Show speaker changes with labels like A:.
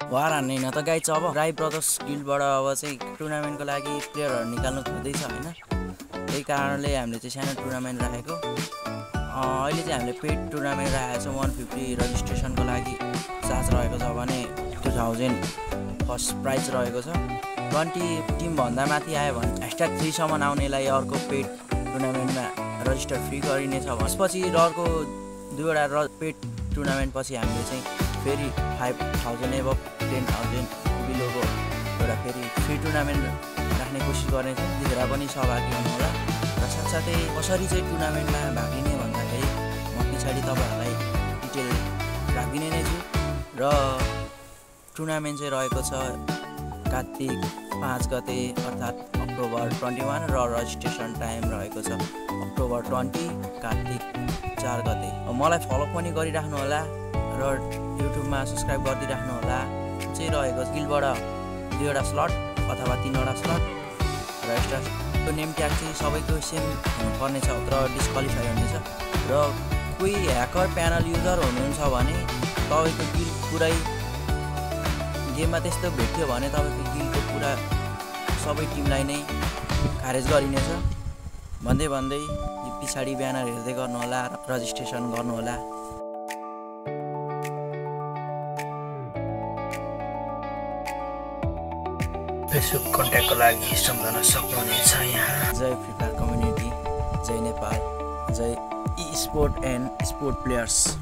A: वार हान्ने होइन त गाइज। अब राई ब्रदर्स गिल्डबाट अब चाहिँ टुर्नामेन्टको लागि प्लेयरहरू निकाल्नु खोज्दैछ होइन। त्यही कारणले हामीले चाहिँ सानो टुर्नामेन्ट राखेको। अहिले चाहिँ हामीले पेड टुर्नामेन्ट राखेको छ। 150 रजिस्ट्रेसनको लागि चार्ज रहेको छ भने 2000 फर्स्ट प्राइज रहेको छ। 20 टिमभन्दा माथि आयो भने #3 सम्म आउनेलाई अर्को पेड टुर्नामेन्टमा रजिस्टर फ्री गरिनेछ। त्यसपछि अर्को 2वटा पेड टुर्नामेन्ट पछि हामीले चाहिँ फेरि 5000 एबभ 10,000 बिलोको एउटा फेरि फ्री टुर्नामेन्ट राख्ने कोसिस गर्नेछौँ। त्यतिखेर पनि सहभागी हुनुहोला। र साथसाथै कसरी चाहिँ टुर्नामेन्टमा भाग लिने भन्दाखेरि म पछाडि तपाईँहरूलाई डिटेल राखिदिने नै छु। र टुर्नामेन्ट चाहिँ रहेको छ कार्तिक 5 गते अर्थात् अक्टोबर 21 र रजिस्ट्रेसन टाइम रहेको छ अक्टोबर 20 कार्तिक 4 गते। मलाई फलो पनि गरिराख्नु होला र युट्युबमा सब्सक्राइब गरिदिइराख्नु होला। चाहिँ रहेको गिल्डबाट 2वटा स्लट अथवा 3वटा स्लट र एक्स्ट्रा नेम ट्याग चाहिँ सबैको सेम हुनुपर्नेछ र डिस्क्वालिफाई हुनेछ। र कोही ह्याकर प्यानल युजर हुनुहुन्छ भने तपाईँको गिल्ड पुरै गेममा त्यस्तो भेट्यो भने तपाईँको गिल्डको पुरा सबै टिमलाई नै खारेज गरिनेछ। भन्दै पछाडि ब्यानर हेर्दै गर्नुहोला र रजिस्ट्रेसन गर्नुहोला। फेसबुक कन्ट्याक्टको लागि सम्झन सक्नुहुनेछ यहाँ। जय फ्री फायर कम्युनिटी, जय नेपाल, जय e sport and sport players.